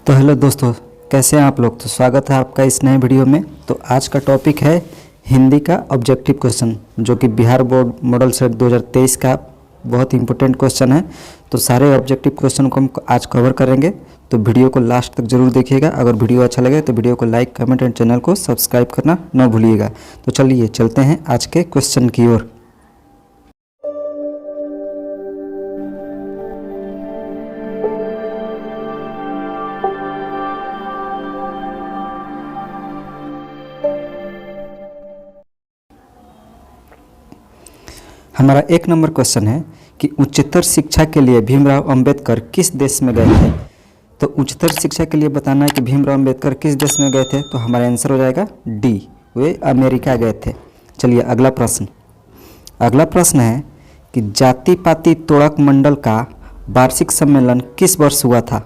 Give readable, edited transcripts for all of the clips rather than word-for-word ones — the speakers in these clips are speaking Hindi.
तो हेलो दोस्तों, कैसे हैं आप लोग। तो स्वागत है आपका इस नए वीडियो में। तो आज का टॉपिक है हिंदी का ऑब्जेक्टिव क्वेश्चन, जो कि बिहार बोर्ड मॉडल सेट 2023 का बहुत ही इंपॉर्टेंट क्वेश्चन है। तो सारे ऑब्जेक्टिव क्वेश्चन को हम आज कवर करेंगे, तो वीडियो को लास्ट तक जरूर देखिएगा। अगर वीडियो अच्छा लगे तो वीडियो को लाइक, कमेंट एंड चैनल को सब्सक्राइब करना न भूलिएगा। तो चलिए चलते हैं आज के क्वेश्चन की ओर। हमारा 1 नंबर क्वेश्चन है कि उच्चतर शिक्षा के लिए भीमराव अंबेडकर किस देश में गए थे। तो उच्चतर शिक्षा के लिए बताना है कि भीमराव अंबेडकर किस देश में गए थे। तो हमारा आंसर हो जाएगा डी, वे अमेरिका गए थे। चलिए अगला प्रश्न है कि जाति पाति तोड़क मंडल का वार्षिक सम्मेलन किस वर्ष हुआ था।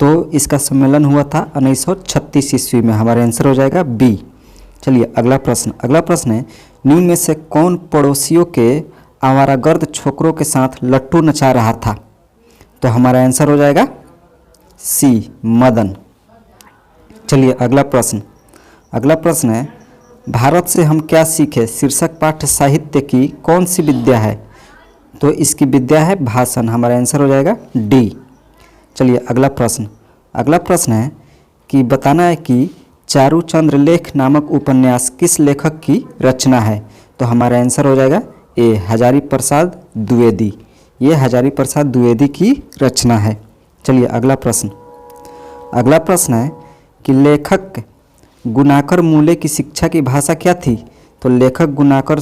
तो इसका सम्मेलन हुआ था 1936 ईस्वी में। हमारा आंसर हो जाएगा बी। चलिए अगला प्रश्न है निम्न में से कौन पड़ोसियों के आवारागर्द छोकरों के साथ लट्टू नचा रहा था। तो हमारा आंसर हो जाएगा सी, मदन। चलिए अगला प्रश्न है भारत से हम क्या सीखे शीर्षक पाठ्य साहित्य की कौन सी विद्या है। तो इसकी विद्या है भाषण। हमारा आंसर हो जाएगा डी। चलिए अगला प्रश्न है कि बताना है कि चारुचंद्र लेख नामक उपन्यास किस लेखक की रचना है। तो हमारा आंसर हो जाएगा ए, हजारी प्रसाद द्विवेदी। ये हजारी प्रसाद द्विवेदी की रचना है। चलिए अगला प्रश्न है कि लेखक गुणाकर मूले की शिक्षा की भाषा क्या थी। तो लेखक गुणाकर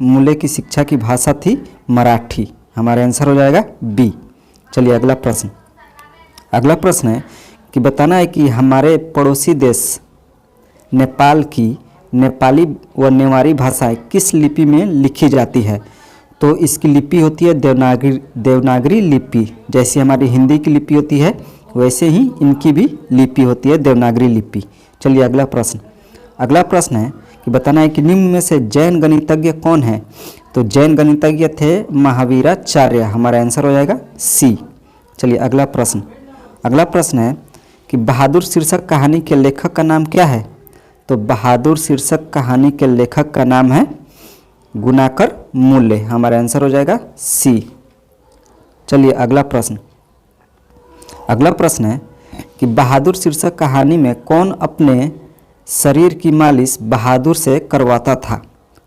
मूले की शिक्षा की भाषा थी मराठी। हमारा आंसर हो जाएगा बी। चलिए अगला प्रश्न है कि बताना है कि हमारे पड़ोसी देश नेपाल की नेपाली व नेवारी भाषाएं किस लिपि में लिखी जाती है। तो इसकी लिपि होती है देवनागरी लिपि। जैसी हमारी हिंदी की लिपि होती है वैसे ही इनकी भी लिपि होती है देवनागरी लिपि। चलिए अगला प्रश्न है कि बताना है कि निम्न में से जैन गणितज्ञ कौन है। तो जैन गणितज्ञ थे महावीराचार्य। हमारा आंसर हो जाएगा सी। चलिए अगला प्रश्न है कि बहादुर शीर्षक कहानी के लेखक का नाम क्या है। तो बहादुर शीर्षक कहानी के लेखक का नाम है गुणाकर मूले। हमारा आंसर हो जाएगा सी। चलिए अगला प्रश्न है कि बहादुर शीर्षक कहानी में कौन अपने शरीर की मालिश बहादुर से करवाता था।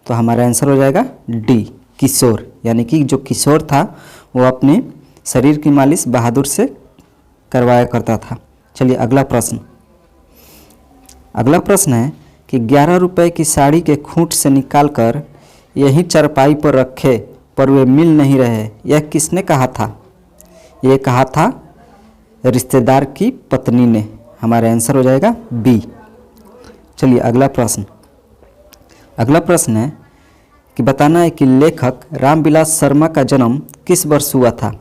तो हमारा आंसर हो जाएगा डी, किशोर। यानी कि जो किशोर था वो अपने शरीर की मालिश बहादुर से करवाया करता था। चलिए अगला प्रश्न है कि 11 रुपए की साड़ी के खूंट से निकालकर यहीं चारपाई पर रखे पर वे मिल नहीं रहे, यह किसने कहा था। ये कहा था रिश्तेदार की पत्नी ने। हमारा आंसर हो जाएगा बी। चलिए अगला प्रश्न है कि बताना है कि लेखक रामविलास शर्मा का जन्म किस वर्ष हुआ था।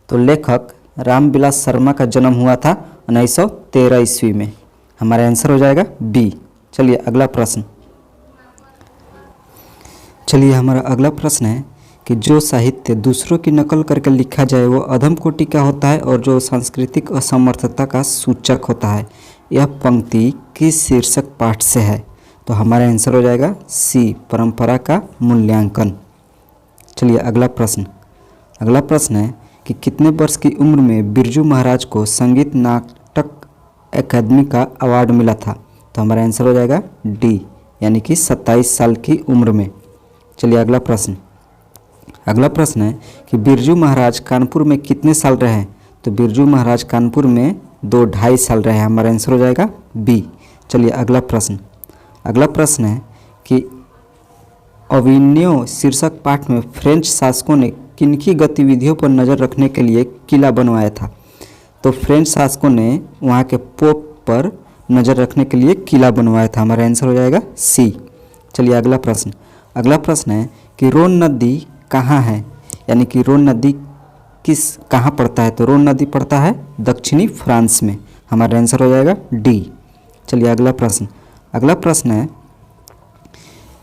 तो लेखक रामविलास शर्मा का जन्म हुआ था 1913 ईस्वी में। हमारा आंसर हो जाएगा बी। चलिए हमारा अगला प्रश्न है कि जो साहित्य दूसरों की नकल करके लिखा जाए वो अधम कोटि का होता है और जो सांस्कृतिक असमर्थता का सूचक होता है। यह पंक्ति किस शीर्षक पाठ से है। तो हमारा आंसर हो जाएगा सी, परंपरा का मूल्यांकन। चलिए अगला प्रश्न है कि कितने वर्ष की उम्र में बिरजू महाराज को संगीत नाटक अकादमी का अवार्ड मिला था। तो हमारा आंसर हो जाएगा डी, यानी कि 27 साल की उम्र में। चलिए अगला प्रश्न है कि बिरजू महाराज कानपुर में कितने साल रहे हैं। तो बिरजू महाराज कानपुर में 2-2.5 साल रहे हैं। हमारा आंसर हो जाएगा बी। चलिए अगला प्रश्न है कि अविन्यो शीर्षक पाठ में फ्रेंच शासकों ने किनकी गतिविधियों पर नज़र रखने के लिए किला बनवाया था। तो फ्रेंच शासकों ने वहाँ के पोप पर नज़र रखने के लिए किला बनवाया था। हमारा आंसर हो जाएगा सी। चलिए अगला प्रश्न है कि रोन नदी कहाँ है, यानी कि रोन नदी कहाँ पड़ता है। तो रोन नदी पड़ता है दक्षिणी फ्रांस में। हमारा आंसर हो जाएगा डी। चलिए अगला प्रश्न है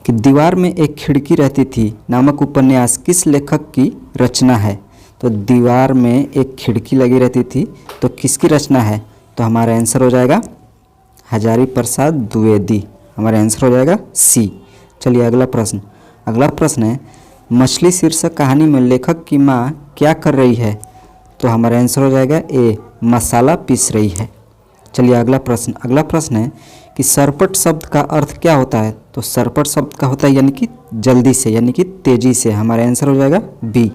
कि दीवार में एक खिड़की रहती थी नामक उपन्यास किस लेखक की रचना है। तो दीवार में एक खिड़की लगी रहती थी तो किसकी रचना है। तो हमारा आंसर हो जाएगा हजारी प्रसाद द्विवेदी। हमारा आंसर हो जाएगा सी। चलिए अगला प्रश्न। अगला प्रश्न है मछली शीर्षक कहानी में लेखक की माँ क्या कर रही है? तो हमारा आंसर हो जाएगा ए, मसाला पीस रही है। चलिए अगला प्रश्न। अगला प्रश्न है कि सरपट शब्द का अर्थ क्या होता है? तो सरपट शब्द का होता है यानी कि जल्दी से, यानी कि तेजी से। हमारा आंसर हो जाएगा बी।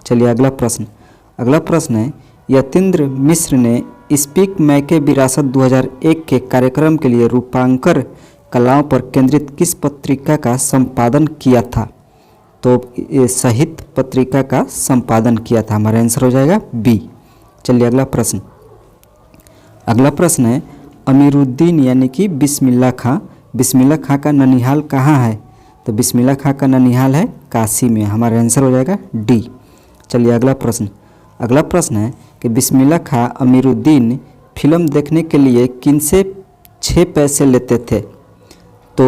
चलिए अगला प्रश्न। अगला प्रश्न है यतीन्द्र मिश्र ने स्पीक मैके विरासत 2001 के कार्यक्रम के लिए रूपांकर कलाओं पर केंद्रित किस पत्रिका का संपादन किया था? तो ये साहित्य पत्रिका का संपादन किया था। हमारा आंसर हो जाएगा बी। चलिए अगला प्रश्न। अगला प्रश्न है अमीरुद्दीन यानी कि बिस्मिल्लाह खां का ननिहाल कहाँ है? तो बिस्मिल्लाह खां का ननिहाल है काशी में। हमारा आंसर हो जाएगा डी। चलिए अगला प्रश्न। अगला प्रश्न है कि बिस्मिल्लाह खां अमीरुद्दीन फिल्म देखने के लिए किनसे 6 पैसे लेते थे? तो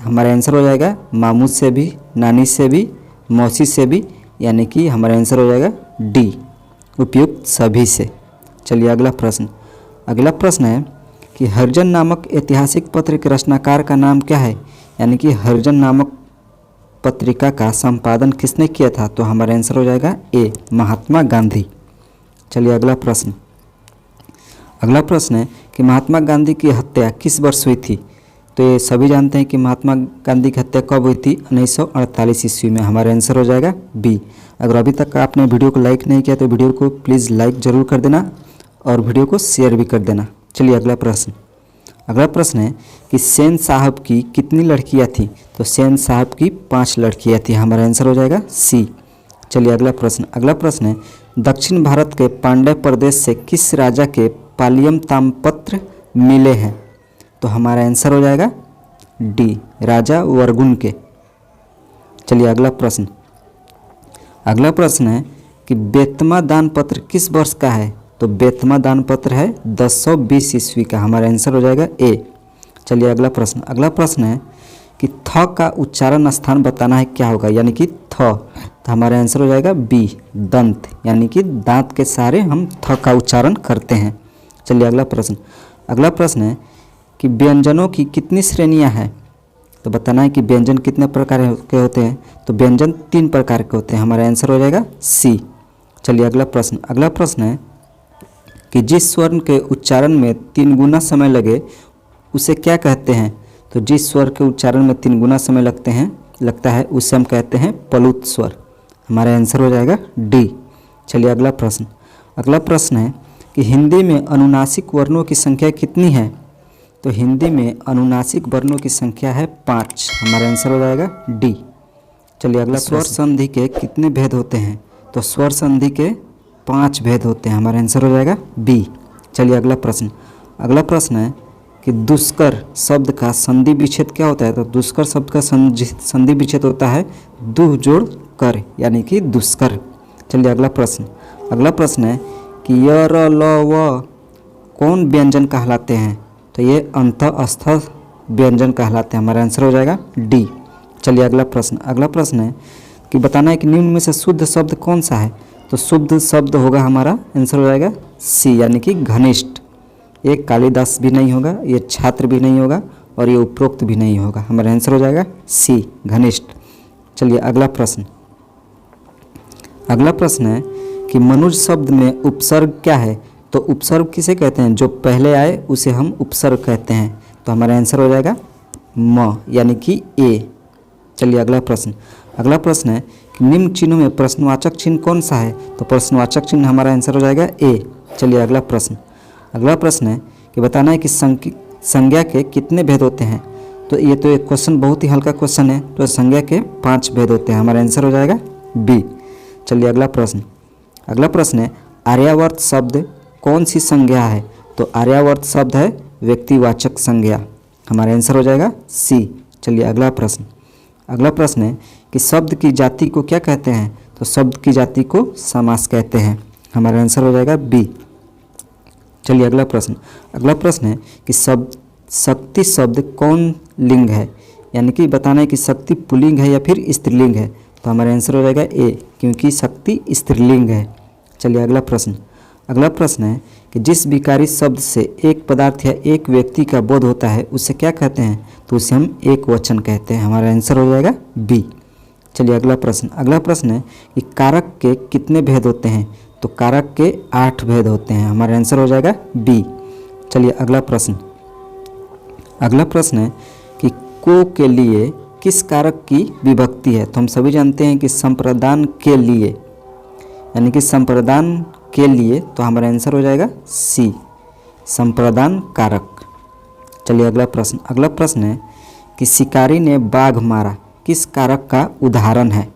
हमारा आंसर हो जाएगा मामू से भी, नानी से भी, मौसी से भी, यानी कि हमारा आंसर हो जाएगा डी, उपयुक्त सभी से। चलिए अगला प्रश्न। अगला प्रश्न है कि हरिजन नामक ऐतिहासिक पत्र के रचनाकार का नाम क्या है? यानी कि हरिजन नामक पत्रिका का संपादन किसने किया था? तो हमारा आंसर हो जाएगा ए, महात्मा गांधी। चलिए अगला प्रश्न। अगला प्रश्न है कि महात्मा गांधी की हत्या किस वर्ष हुई थी? तो ये सभी जानते हैं कि महात्मा गांधी की हत्या कब हुई थी? 1948 ईस्वी में। हमारा आंसर हो जाएगा बी। अगर अभी तक आपने वीडियो को लाइक नहीं किया तो वीडियो को प्लीज़ लाइक ज़रूर कर देना और वीडियो को शेयर भी कर देना। चलिए अगला प्रश्न। अगला प्रश्न है कि सेन साहब की कितनी लड़कियां थीं? तो सेन साहब की 5 लड़कियां थीं। हमारा आंसर हो जाएगा सी। चलिए अगला प्रश्न। अगला प्रश्न है दक्षिण भारत के पांड्य प्रदेश से किस राजा के पालियम ताम्रपत्र मिले हैं? तो हमारा आंसर हो जाएगा डी, राजा वर्गुन के। चलिए अगला प्रश्न। अगला प्रश्न है कि बेतमा दान पत्र किस वर्ष का है? तो बेतमा दान पत्र है 1020 ईस्वी का। हमारा आंसर हो जाएगा ए। चलिए अगला प्रश्न। अगला प्रश्न है कि थ का उच्चारण स्थान बताना है, क्या होगा? यानी कि थ, तो हमारा आंसर हो जाएगा बी, दंत, यानी कि दांत के सहारे हम थ का उच्चारण करते हैं। चलिए अगला प्रश्न। अगला प्रश्न है कि व्यंजनों की कितनी श्रेणियां हैं? तो बताना है कि व्यंजन कितने प्रकार के होते हैं? तो व्यंजन 3 प्रकार के होते हैं। हमारा आंसर हो जाएगा सी। चलिए अगला प्रश्न। अगला प्रश्न है कि जिस स्वर्ण के उच्चारण में 3 गुना समय लगे उसे क्या कहते हैं? तो जिस स्वर के उच्चारण में 3 गुना समय लगता है उसे हम कहते हैं प्लुत स्वर। हमारा आंसर हो जाएगा डी। चलिए अगला प्रश्न। अगला प्रश्न है कि हिंदी में अनुनासिक वर्णों की संख्या कितनी है? तो हिंदी में अनुनासिक वर्णों की संख्या है 5। हमारा आंसर हो जाएगा डी। चलिए अगला। स्वर संधि के कितने भेद होते हैं? तो स्वर संधि के 5 भेद होते हैं। हमारा आंसर हो जाएगा बी। चलिए अगला प्रश्न। अगला प्रश्न है कि दुष्कर शब्द का संधि विच्छेद क्या होता है? तो दुष्कर शब्द का संधि विच्छेद होता है दुह जोड़ कर, यानी कि दुष्कर। चलिए अगला प्रश्न। अगला प्रश्न है कि य र ल व कौन व्यंजन कहलाते हैं? तो ये अंतःस्थ व्यंजन कहलाते हैं। हमारा आंसर हो जाएगा डी। चलिए अगला प्रश्न। अगला प्रश्न है कि बताना है कि निम्न में से शुद्ध शब्द कौन सा है? तो शुद्ध शब्द होगा, हमारा आंसर हो जाएगा सी, यानी कि घनिष्ठ। ये कालिदास भी नहीं होगा, ये छात्र भी नहीं होगा और ये उपरोक्त भी नहीं होगा। हमारा आंसर हो जाएगा सी, घनिष्ठ। चलिए अगला प्रश्न। अगला प्रश्न है कि मनुज शब्द में उपसर्ग क्या है? तो उपसर्ग किसे कहते हैं? जो पहले आए उसे हम उपसर्ग कहते हैं। तो हमारा आंसर हो जाएगा म, यानी कि ए। चलिए अगला प्रश्न। अगला प्रश्न है कि निम्न चिन्हों में प्रश्नवाचक चिन्ह कौन सा है? तो प्रश्नवाचक चिन्ह हमारा आंसर हो जाएगा ए। चलिए अगला प्रश्न। अगला प्रश्न है कि बताना है कि संज्ञा के कितने भेद होते हैं? तो ये तो एक क्वेश्चन बहुत ही हल्का क्वेश्चन है। तो संज्ञा के 5 भेद होते हैं। हमारा आंसर हो जाएगा बी। चलिए अगला प्रश्न। अगला प्रश्न है आर्यावर्त शब्द कौन सी संज्ञा है? तो आर्यावर्त शब्द है व्यक्तिवाचक संज्ञा। हमारा आंसर हो जाएगा सी। चलिए अगला प्रश्न। अगला प्रश्न है कि शब्द की जाति को क्या कहते हैं? तो शब्द की जाति को समास कहते हैं। हमारा आंसर हो जाएगा बी। चलिए अगला प्रश्न। अगला प्रश्न है कि शक्ति शब्द कौन लिंग है? यानी कि बताना है कि शक्ति पुल्लिंग है या फिर स्त्रीलिंग है। तो हमारा आंसर हो जाएगा ए, क्योंकि शक्ति स्त्रीलिंग है। चलिए अगला प्रश्न। अगला प्रश्न है कि जिस विकारी शब्द से एक पदार्थ या एक व्यक्ति का बोध होता है उसे क्या कहते हैं, तो उसे हम एक वचन कहते हैं। हमारा आंसर हो जाएगा बी। चलिए अगला प्रश्न। अगला प्रश्न है कि कारक के कितने भेद होते हैं, तो कारक के 8 भेद होते हैं। हमारा आंसर हो जाएगा बी। चलिए अगला प्रश्न। अगला प्रश्न है कि को के लिए किस कारक की विभक्ति है, तो हम सभी जानते हैं कि संप्रदान के लिए, यानी कि संप्रदान के लिए, तो हमारा आंसर हो जाएगा सी, संप्रदान कारक। चलिए अगला प्रश्न। अगला प्रश्न है कि शिकारी ने बाघ मारा किस कारक का उदाहरण है,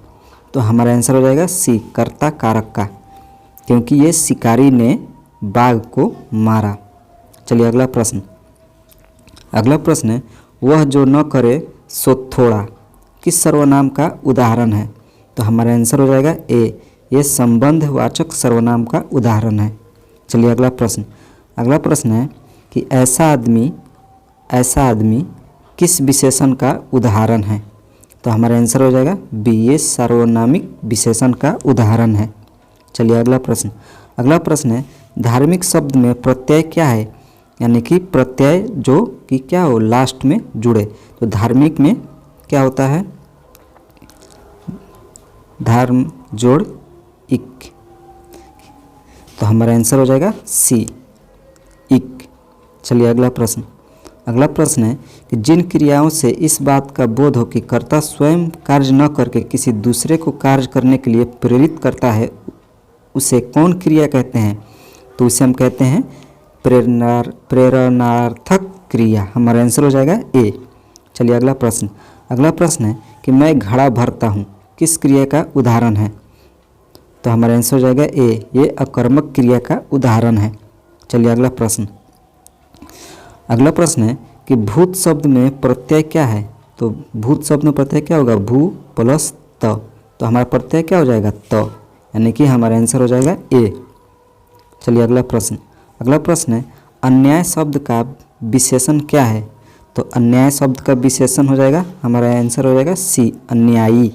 तो हमारा आंसर हो जाएगा सी, कर्ता कारक का, क्योंकि ये शिकारी ने बाघ को मारा। चलिए अगला प्रश्न। अगला प्रश्न है वह जो न करे सो थोड़ा किस सर्वनाम का उदाहरण है, तो हमारा आंसर हो जाएगा ए, ये संबंधवाचक सर्वनाम का उदाहरण है। चलिए अगला प्रश्न। अगला प्रश्न है कि ऐसा आदमी किस विशेषण का उदाहरण है, तो हमारा आंसर हो जाएगा बी, ये सार्वनामिक विशेषण का उदाहरण है। चलिए अगला प्रश्न। अगला प्रश्न है धार्मिक शब्द में प्रत्यय क्या है, यानी कि प्रत्यय जो कि क्या हो लास्ट में जुड़े, तो धार्मिक में क्या होता है, धर्म जोड़ इक, तो हमारा आंसर हो जाएगा सी, इक। चलिए अगला प्रश्न। अगला प्रश्न है कि जिन क्रियाओं से इस बात का बोध हो कि कर्ता स्वयं कार्य न करके किसी दूसरे को कार्य करने के लिए प्रेरित करता है उसे कौन क्रिया कहते हैं, तो उसे हम कहते हैं प्रेरणार्थक क्रिया। हमारा आंसर हो जाएगा ए। चलिए अगला प्रश्न। अगला प्रश्न है कि मैं घड़ा भरता हूँ किस क्रिया का उदाहरण है, तो हमारा आंसर हो जाएगा ए, ये अकर्मक क्रिया का उदाहरण है। चलिए अगला प्रश्न। अगला प्रश्न है कि भूत शब्द में प्रत्यय क्या है, तो भूत शब्द में प्रत्यय क्या होगा, भू प्लस त, तो हमारा प्रत्यय क्या हो जाएगा त, यानी कि हमारा आंसर हो जाएगा ए। चलिए अगला प्रश्न। अगला प्रश्न है अन्याय शब्द का विशेषण क्या है, तो अन्याय शब्द का विशेषण हो जाएगा, हमारा आंसर हो जाएगा सी, अन्यायी।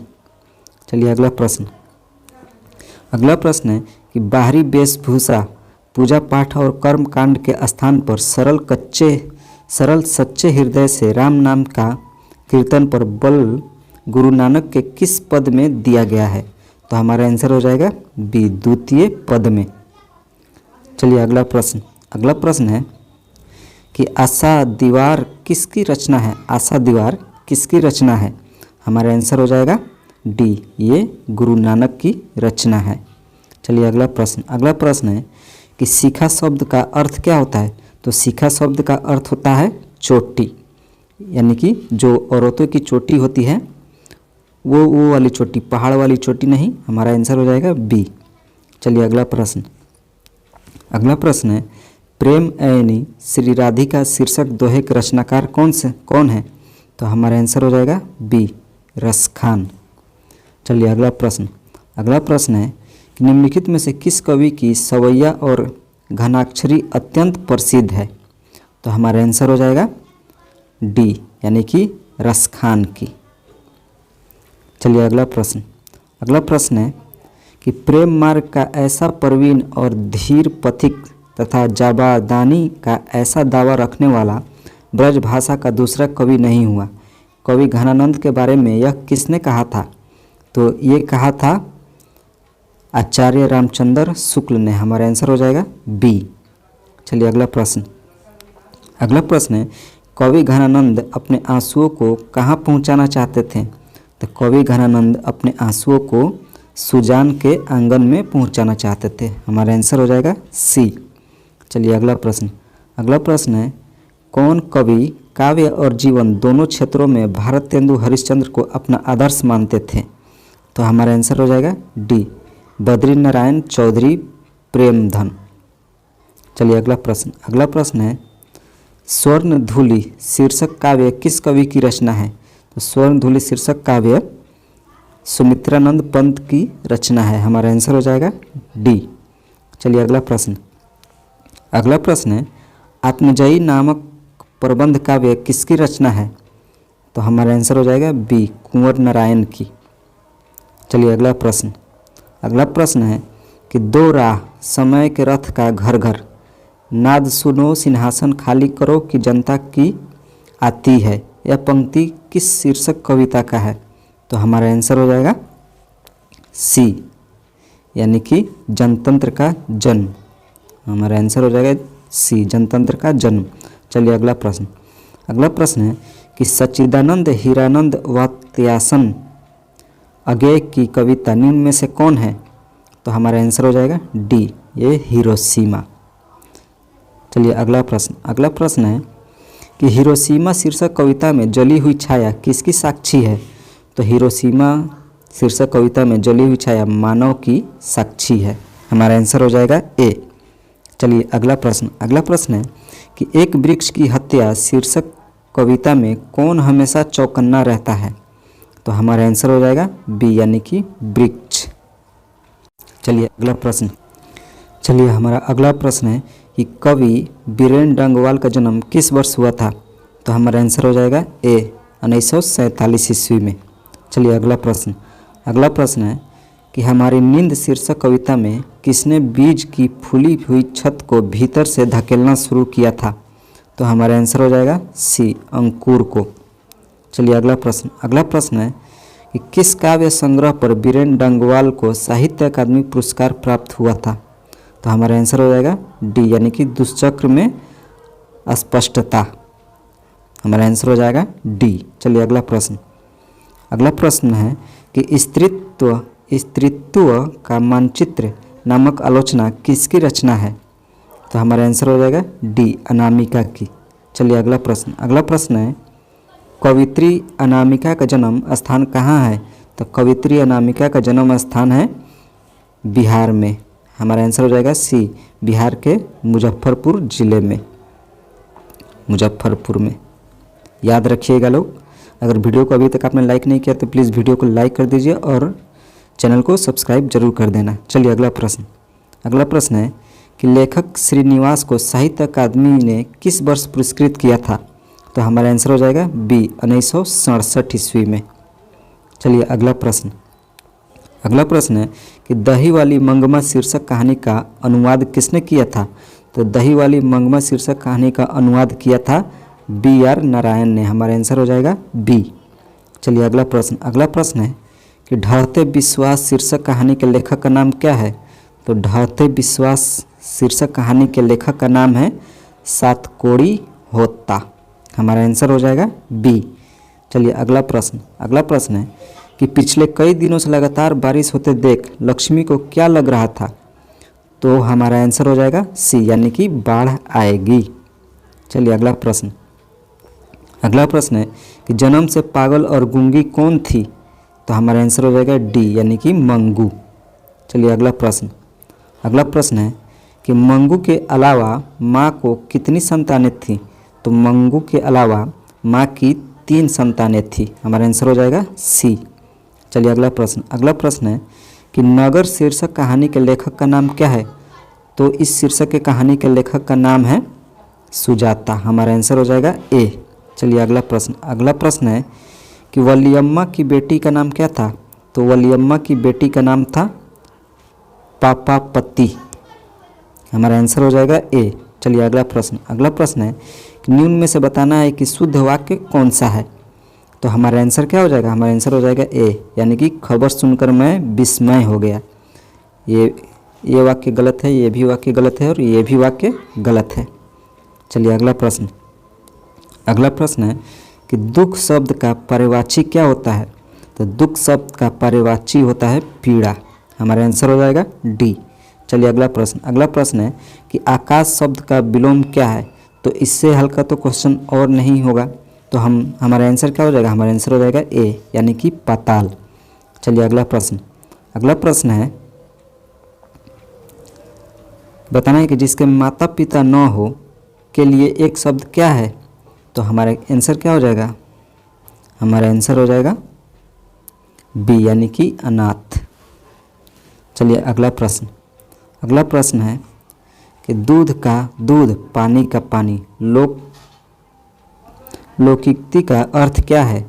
चलिए अगला प्रश्न। अगला प्रश्न है कि बाहरी वेशभूषा पूजा पाठ और कर्म कांड के स्थान पर सरल सच्चे हृदय से राम नाम का कीर्तन पर बल गुरु नानक के किस पद में दिया गया है, तो हमारा आंसर हो जाएगा बी, द्वितीय पद में। चलिए अगला प्रश्न। अगला प्रश्न है कि आशा दीवार किसकी रचना है, आशा दीवार किसकी रचना है, हमारा आंसर हो जाएगा डी, ये गुरु नानक की रचना है। चलिए अगला प्रश्न। अगला प्रश्न है कि शिखा शब्द का अर्थ क्या होता है, तो शिखा शब्द का अर्थ होता है चोटी, यानी कि जो औरतों की चोटी होती है वो वाली चोटी, पहाड़ वाली चोटी नहीं। हमारा आंसर हो जाएगा बी। चलिए अगला प्रश्न। अगला प्रश्न है प्रेम ऐनी श्री राधिका शीर्षक दोहे के रचनाकार कौन है, तो हमारा आंसर हो जाएगा बी, रसखान। चलिए अगला प्रश्न। अगला प्रश्न है कि निम्नलिखित में से किस कवि की सवैया और घनाक्षरी अत्यंत प्रसिद्ध है, तो हमारा आंसर हो जाएगा डी, यानी कि रसखान की। चलिए अगला प्रश्न। अगला प्रश्न है कि प्रेम मार्ग का ऐसा प्रवीण और धीर पथिक तथा जाबादानी का ऐसा दावा रखने वाला ब्रज भाषा का दूसरा कवि नहीं हुआ। कवि घनानंद के बारे में यह किसने कहा था, तो ये कहा था आचार्य रामचंद्र शुक्ल ने। हमारा आंसर हो जाएगा बी। चलिए अगला प्रश्न। अगला प्रश्न है कवि घनानंद अपने आंसुओं को कहाँ पहुँचाना चाहते थे, तो कवि घनानंद अपने आंसुओं को सुजान के आंगन में पहुँचाना चाहते थे। हमारा आंसर हो जाएगा सी। चलिए अगला प्रश्न। अगला प्रश्न है कौन कवि काव्य और जीवन दोनों क्षेत्रों में भारतेंदु हरिश्चंद्र को अपना आदर्श मानते थे, तो हमारा आंसर हो जाएगा डी, बद्री नारायण चौधरी प्रेमधन। चलिए अगला प्रश्न। अगला प्रश्न है स्वर्णधूलि शीर्षक काव्य किस कवि की रचना है, तो स्वर्णधूलि शीर्षक काव्य सुमित्रानंद पंत की रचना है। हमारा आंसर हो जाएगा डी। चलिए अगला प्रश्न। अगला प्रश्न है आत्मजयी नामक प्रबंध काव्य किसकी रचना है, तो हमारा आंसर हो जाएगा बी, कुंवर नारायण की। चलिए अगला प्रश्न। अगला प्रश्न है कि दो राह समय के रथ का घर घर नाद सुनो सिंहासन खाली करो कि जनता की आती है। यह पंक्ति किस शीर्षक कविता का है? तो हमारा आंसर हो जाएगा सी, यानी कि जनतंत्र का जन्म। हमारा आंसर हो जाएगा सी, जनतंत्र का जन्म। चलिए अगला प्रश्न। अगला प्रश्न है कि सच्चिदानंद हीरानंद व त्यासन अगेय की कविता निम्न में से कौन है? तो हमारा आंसर हो जाएगा डी, ये हिरोशिमा। चलिए अगला प्रश्न। अगला प्रश्न है कि हिरोशिमा शीर्षक कविता में जली हुई छाया किसकी साक्षी है? तो हिरोशिमा शीर्षक कविता में जली हुई छाया मानव की साक्षी है। हमारा आंसर हो जाएगा ए। चलिए अगला प्रश्न। अगला प्रश्न है कि एक वृक्ष की हत्या शीर्षक कविता में कौन हमेशा चौकन्ना रहता है? तो हमारा आंसर हो जाएगा बी, यानी कि वृक्ष। चलिए अगला प्रश्न। चलिए हमारा अगला प्रश्न है कि कवि बीरेन डंगवाल का जन्म किस वर्ष हुआ था? तो हमारा आंसर हो जाएगा ए, 1947 ईस्वी में। चलिए अगला प्रश्न। अगला प्रश्न है कि हमारी नींद शीर्षक कविता में किसने बीज की फूली हुई छत को भीतर से धकेलना शुरू किया था? तो हमारा आंसर हो जाएगा सी, अंकुर को। चलिए अगला प्रश्न। अगला प्रश्न है कि किस काव्य संग्रह पर बीरेन डंगवाल को साहित्य अकादमी पुरस्कार प्राप्त हुआ था? तो हमारा आंसर हो जाएगा डी, यानी कि दुष्चक्र में अस्पष्टता। हमारा आंसर हो जाएगा डी। चलिए अगला प्रश्न। अगला प्रश्न है कि स्त्रीत्व का मानचित्र नामक आलोचना किसकी रचना है? तो हमारा आंसर हो जाएगा डी, अनामिका की। चलिए अगला प्रश्न। अगला प्रश्न है कवित्री अनामिका का जन्म स्थान कहाँ है? तो कवित्री अनामिका का जन्म स्थान है बिहार में। हमारा आंसर हो जाएगा सी, बिहार के मुजफ्फरपुर जिले में, मुजफ्फरपुर में। याद रखिएगा लोग। अगर वीडियो को अभी तक आपने लाइक नहीं किया तो प्लीज़ वीडियो को लाइक कर दीजिए और चैनल को सब्सक्राइब जरूर कर देना। चलिए अगला प्रश्न। अगला प्रश्न है कि लेखक श्रीनिवास को साहित्य अकादमी ने किस वर्ष पुरस्कृत किया था? तो हमारा आंसर हो जाएगा बी, 1967 ईस्वी में। चलिए अगला प्रश्न। अगला प्रश्न है कि दही वाली मंगमा शीर्षक कहानी का अनुवाद किसने किया था? तो दही वाली मंगमा शीर्षक कहानी का अनुवाद किया था B.R. नारायण ने। हमारा आंसर हो जाएगा बी। चलिए अगला प्रश्न। अगला प्रश्न है कि ढहते विश्वास शीर्षक कहानी के लेखक का नाम क्या है? तो ढहते विश्वास शीर्षक कहानी के लेखक का नाम है सातकोड़ी होता। हमारा आंसर हो जाएगा बी। चलिए अगला प्रश्न। अगला प्रश्न है कि पिछले कई दिनों से लगातार बारिश होते देख लक्ष्मी को क्या लग रहा था? तो हमारा आंसर हो जाएगा सी, यानी कि बाढ़ आएगी। चलिए अगला प्रश्न। अगला प्रश्न है कि जन्म से पागल और गूंगी कौन थी? तो हमारा आंसर हो जाएगा डी, यानी कि मंगू। चलिए अगला प्रश्न। अगला प्रश्न है कि मंगू के अलावा माँ को कितनी संतानें थीं? तो मंगू के अलावा माँ की 3 संतानें थीं। हमारा आंसर हो जाएगा सी। चलिए अगला प्रश्न। अगला प्रश्न है कि नगर शीर्षक कहानी के लेखक का नाम क्या है? तो इस शीर्षक के कहानी के लेखक का नाम है सुजाता। हमारा आंसर हो जाएगा ए। चलिए अगला प्रश्न। अगला प्रश्न है कि वलियम्मा की बेटी का नाम क्या था? तो वलियम्मा की बेटी का नाम था पापापति। हमारा आंसर हो जाएगा ए। चलिए अगला प्रश्न। अगला प्रश्न है कि निम्न में से बताना है कि शुद्ध वाक्य कौन सा है? तो हमारा आंसर क्या हो जाएगा? हमारा आंसर हो जाएगा ए, यानी कि खबर सुनकर मैं विस्मय हो गया। ये वाक्य गलत है, ये भी वाक्य गलत है और ये भी वाक्य गलत है। चलिए अगला प्रश्न। अगला प्रश्न है कि दुख शब्द का पर्यायवाची क्या होता है? तो दुख शब्द का पर्यायवाची होता है पीड़ा। हमारा आंसर हो जाएगा डी। चलिए अगला प्रश्न। अगला प्रश्न है कि आकाश शब्द का विलोम क्या है? तो इससे हल्का तो क्वेश्चन और नहीं होगा, तो हमारा आंसर क्या हो जाएगा? हमारा आंसर हो जाएगा ए, यानी कि पाताल। चलिए अगला प्रश्न। अगला प्रश्न है बताना है कि जिसके माता पिता न हो के लिए एक शब्द क्या है? तो हमारा आंसर क्या हो जाएगा? हमारा आंसर हो जाएगा बी, यानी कि अनाथ। चलिए अगला प्रश्न। अगला प्रश्न है कि दूध का दूध, पानी का पानी, लौकिकता का अर्थ क्या है?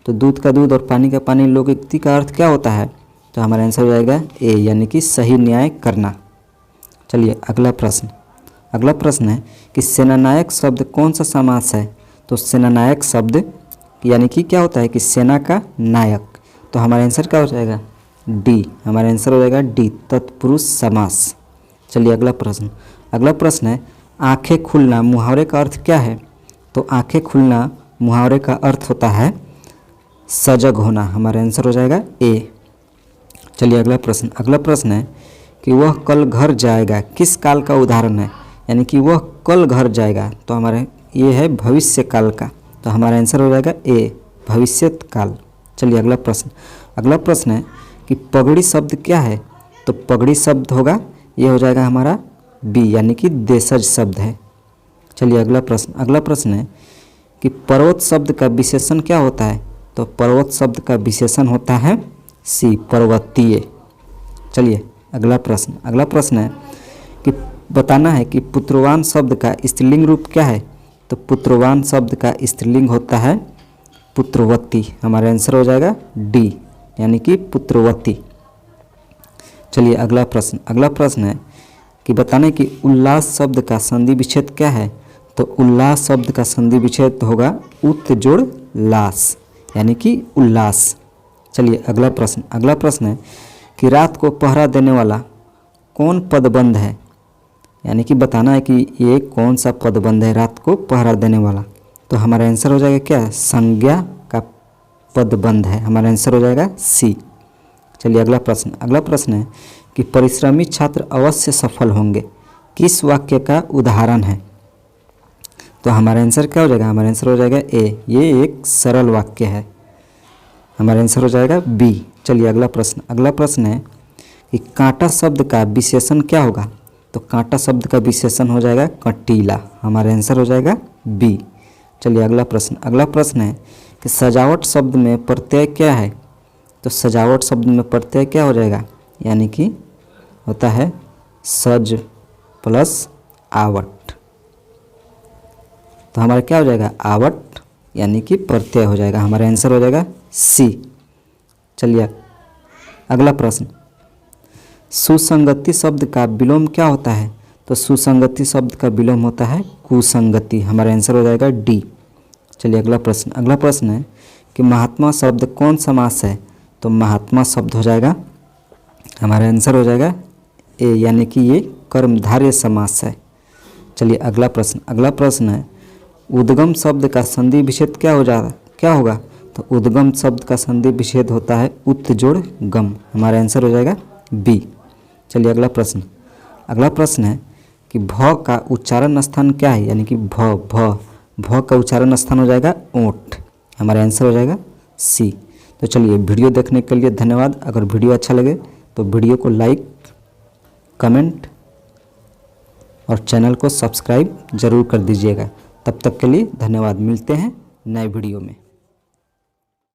तो दूध का दूध और पानी का पानी, लौकिकता का अर्थ क्या होता है? तो हमारा आंसर हो जाएगा ए, यानी कि सही न्याय करना। चलिए अगला प्रश्न। अगला प्रश्न है कि सेनानायक शब्द कौन सा समास है? तो सेनानायक शब्द यानी कि क्या होता है कि सेना का नायक। तो हमारा आंसर क्या हो जाएगा? डी। हमारा आंसर हो जाएगा डी, तत्पुरुष समास। चलिए अगला प्रश्न है आंखें खुलना मुहावरे का अर्थ क्या है? तो आंखें खुलना मुहावरे का अर्थ होता है सजग होना। हमारा आंसर हो जाएगा ए। चलिए अगला प्रश्न है कि वह कल घर जाएगा किस काल का उदाहरण है? यानी कि वह कल घर जाएगा, तो हमारे ये है भविष्य काल का। तो हमारा आंसर हो जाएगा ए, भविष्यत काल। चलिए अगला प्रश्न है कि पगड़ी शब्द क्या है? तो पगड़ी शब्द होगा, ये हो जाएगा हमारा बी, यानी कि देशज शब्द है। चलिए अगला प्रश्न है कि पर्वत शब्द का विशेषण क्या होता है? तो पर्वत शब्द का विशेषण होता है सी, पर्वतीय। चलिए अगला प्रश्न है कि बताना है कि पुत्रवान शब्द का स्त्रीलिंग रूप क्या है? तो पुत्रवान शब्द का स्त्रीलिंग होता है पुत्रवती। हमारा आंसर हो जाएगा डी, यानी कि पुत्रवती। चलिए अगला प्रश्न है कि बताने कि उल्लास शब्द का संधि विच्छेद क्या है? तो उल्लास शब्द का संधि विच्छेद होगा उत जोड़ लास, यानी कि उल्लास। चलिए अगला प्रश्न है कि रात को पहरा देने वाला कौन पदबंध है? यानी कि बताना है कि ये कौन सा पदबंध है रात को पहरा देने वाला। तो हमारा आंसर हो जाएगा क्या? संज्ञा का पदबंध है। हमारा आंसर हो जाएगा सी। चलिए अगला प्रश्न है कि परिश्रमी छात्र अवश्य सफल होंगे किस वाक्य का उदाहरण है? तो हमारा आंसर क्या हो जाएगा? हमारा आंसर हो जाएगा ए, ये एक सरल वाक्य है। हमारा आंसर हो जाएगा बी। चलिए अगला प्रश्न है कि कांटा शब्द का विशेषण क्या होगा? तो कांटा शब्द का विशेषण हो जाएगा कंटीला। हमारा आंसर हो जाएगा बी। चलिए अगला प्रश्न है कि सजावट शब्द में प्रत्यय क्या है? तो सजावट शब्द में प्रत्यय क्या हो जाएगा? यानी कि होता है सज प्लस आवट। तो हमारा क्या हो जाएगा? आवट, यानी कि प्रत्यय हो जाएगा। हमारा आंसर हो जाएगा सी। चलिए अगला प्रश्न, सुसंगति शब्द का विलोम क्या होता है? तो सुसंगति शब्द का विलोम होता है कुसंगति। हमारा आंसर हो जाएगा डी। चलिए अगला प्रश्न है कि महात्मा शब्द कौन समास है? तो महात्मा शब्द हो जाएगा, हमारा आंसर हो जाएगा ए, यानी कि ये कर्मधारय समास है। चलिए अगला प्रश्न है उद्गम शब्द का संधि विच्छेद क्या होगा? तो उद्गम शब्द का संधि विच्छेद होता है उत जोड़ गम। हमारा आंसर हो जाएगा बी। चलिए अगला प्रश्न है कि भ का उच्चारण स्थान क्या है? यानी कि भ का उच्चारण स्थान हो जाएगा ओंठ। हमारा आंसर हो जाएगा सी। तो चलिए वीडियो देखने के लिए धन्यवाद। अगर वीडियो अच्छा लगे तो वीडियो को लाइक, कमेंट और चैनल को सब्सक्राइब जरूर कर दीजिएगा। तब तक के लिए धन्यवाद। मिलते हैं नए वीडियो में।